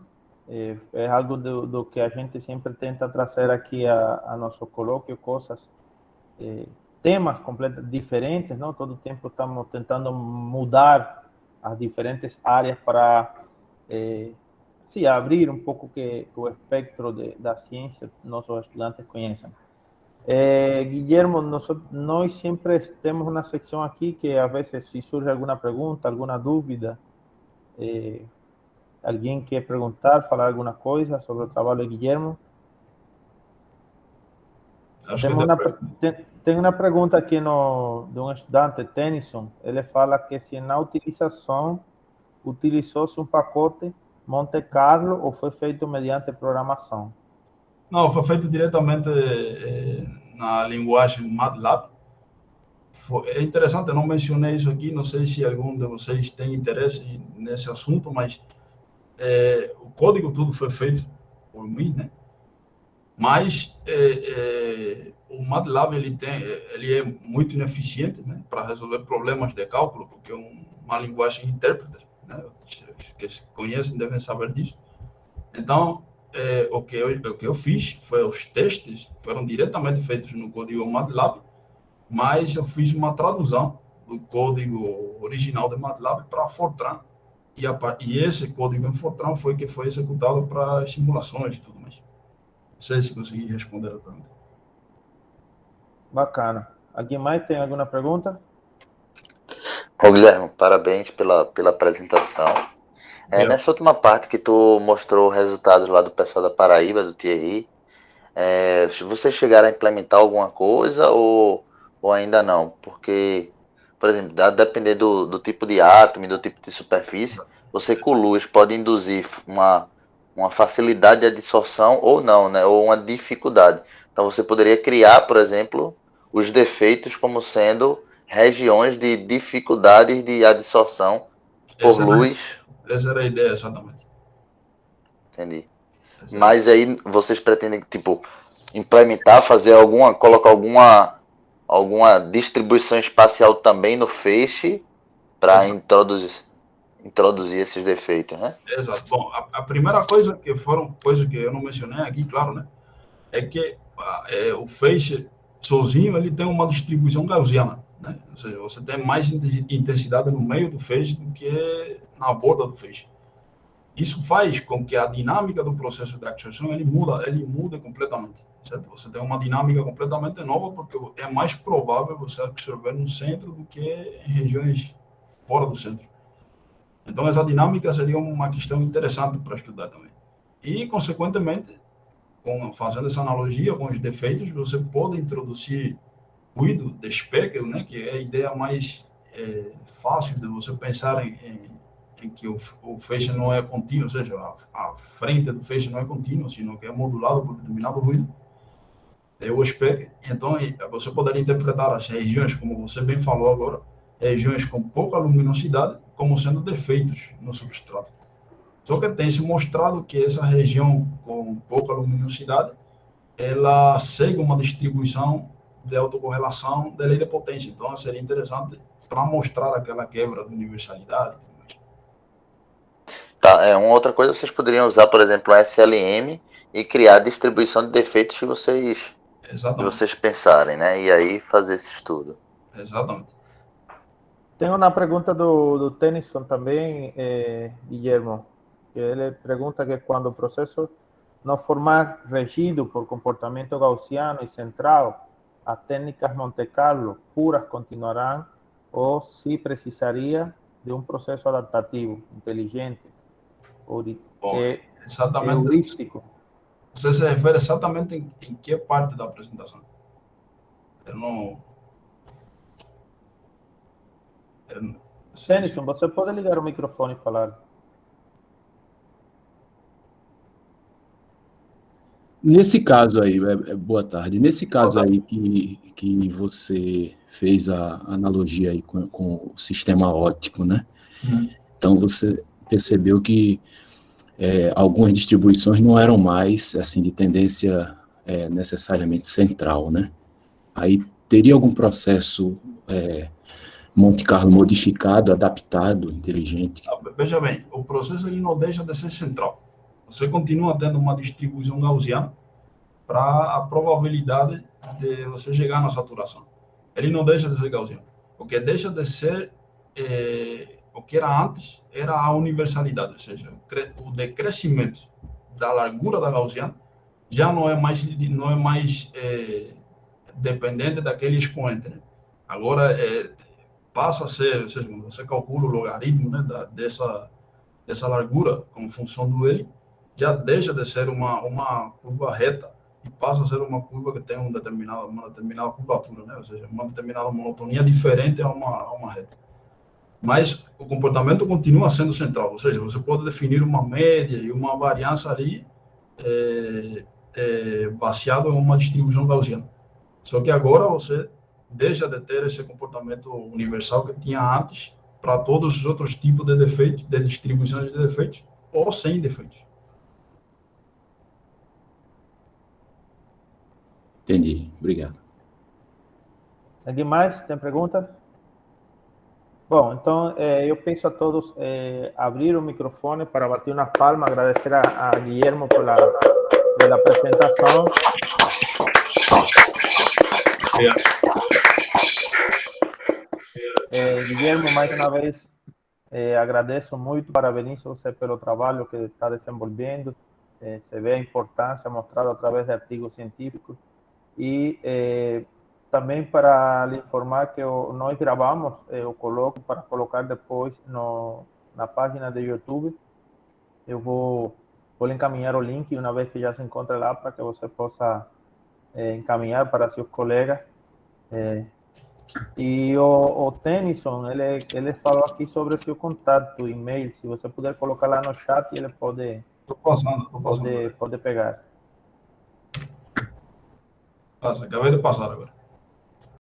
É algo do que a gente sempre tenta trazer aqui a nosso colóquio, coisas, temas completamente diferentes, não? Todo tempo estamos tentando mudar as diferentes áreas para abrir um pouco que o espectro da ciência nossos estudantes conheçam. Guillermo, nós sempre temos uma secção aqui que, a vezes, se surge alguma pergunta, alguma dúvida, alguém quer perguntar, falar alguma coisa sobre o trabalho de Guillermo? Tem uma pergunta aqui de um estudante, Tennyson. Ele fala que se na utilização utilizou-se um pacote Monte Carlo ou foi feito mediante programação? Não, foi feito diretamente na linguagem MATLAB. É interessante, eu não mencionei isso aqui, não sei se algum de vocês tem interesse nesse assunto, mas o código tudo foi feito por mim, né? Mas o MATLAB ele é muito ineficiente, né, para resolver problemas de cálculo, porque é uma linguagem intérprete, né? Que conhecem devem saber disso. Então, o que eu fiz foi os testes foram diretamente feitos no código MATLAB, mas eu fiz uma tradução do código original de MATLAB para Fortran, e esse código em Fortran foi que foi executado para simulações e tudo mais. Não sei se consegui responder a pergunta. Bacana. Alguém mais tem alguma pergunta? Ô, Guilherme, parabéns pela apresentação. Nessa última parte que tu mostrou resultados lá do pessoal da Paraíba, do Thierry, vocês chegaram a implementar alguma coisa ou ainda não? Porque, por exemplo, dependendo do tipo de átomo e do tipo de superfície, você com luz pode induzir uma facilidade de adsorção ou não, né? Ou uma dificuldade. Então você poderia criar, por exemplo, os defeitos como sendo regiões de dificuldades de adsorção por luz. Essa era a ideia, exatamente. Entendi. Mas aí vocês pretendem, tipo, implementar, colocar alguma distribuição espacial também no feixe para introduzir esses defeitos, né? Exato. Bom, a primeira coisa que foram coisas que eu não mencionei aqui, claro, né, é que o feixe sozinho ele tem uma distribuição gaussiana, né? Ou seja, você tem mais intensidade no meio do feixe do que na borda do feixe. Isso faz com que a dinâmica do processo de absorção ele muda completamente, certo? Você tem uma dinâmica completamente nova, porque é mais provável você absorver no centro do que em regiões fora do centro. Então, essa dinâmica seria uma questão interessante para estudar também. E, consequentemente, fazendo essa analogia com os defeitos, você pode introduzir ruído de speckle, né, que é a ideia mais fácil de você pensar em que o feixe não é contínuo, ou seja, a frente do feixe não é contínuo, sino que é modulado por determinado ruído, é o speckle. Então, você poderia interpretar as regiões, como você bem falou agora, regiões com pouca luminosidade, como sendo defeitos no substrato. Só que tem se mostrado que essa região com pouca luminosidade, ela segue uma distribuição de autocorrelação da lei de potência. Então, seria interessante para mostrar aquela quebra de universalidade. Tá, uma outra coisa, vocês poderiam usar, por exemplo, o SLM e criar a distribuição de defeitos que vocês pensarem, né? E aí fazer esse estudo. Exatamente. Tem uma pergunta do Tennyson também, Guillermo, que ele pergunta que quando o processo não formar regido por comportamento gaussiano e central, as técnicas Monte Carlo puras continuarão ou se precisaria de um processo adaptativo, inteligente, heurístico. Você se refere exatamente em que parte da apresentação? Tennyson, você pode ligar o microfone e falar. Nesse caso aí, boa tarde, nesse caso aí que você fez a analogia aí com o sistema óptico, né? Então você percebeu que algumas distribuições não eram mais assim de tendência necessariamente central, né? Aí teria algum processo Monte Carlo modificado, adaptado, inteligente? Veja bem, o processo ele não deixa de ser central. Você continua tendo uma distribuição gaussiana para a probabilidade de você chegar na saturação. Ele não deixa de ser gaussiano. O que deixa de ser o que era antes era a universalidade, ou seja, o decrescimento da largura da gaussiana já não é mais dependente daquele expoente, né? Agora passa a ser, ou seja, você calcula o logaritmo, né, dessa largura como função do L, já deixa de ser uma curva reta e passa a ser uma curva que tem uma determinada curvatura, né? Ou seja, uma determinada monotonia diferente a uma reta. Mas o comportamento continua sendo central, ou seja, você pode definir uma média e uma variância ali baseado em uma distribuição gaussiana. Só que agora você deixa de ter esse comportamento universal que tinha antes para todos os outros tipos de defeitos, de distribuições de defeitos ou sem defeitos. Entendi, obrigado. Alguém mais tem pergunta? Bom, então eu peço a todos abrir o microfone para bater uma palma, agradecer a Guillermo pela apresentação. Guillermo, mais uma vez, agradeço muito, parabenizo você pelo trabalho que está desenvolvendo. Se vê a importância mostrada através de artigos científicos. E também para lhe informar que nós gravamos, eu coloco para colocar depois na página do YouTube. Eu vou encaminhar o link uma vez que já se encontre lá para que você possa encaminhar para seus colegas. E o Tennyson, ele falou aqui sobre o seu contato, e-mail. Se você puder colocar lá no chat, ele pode pegar. Acabei de passar agora.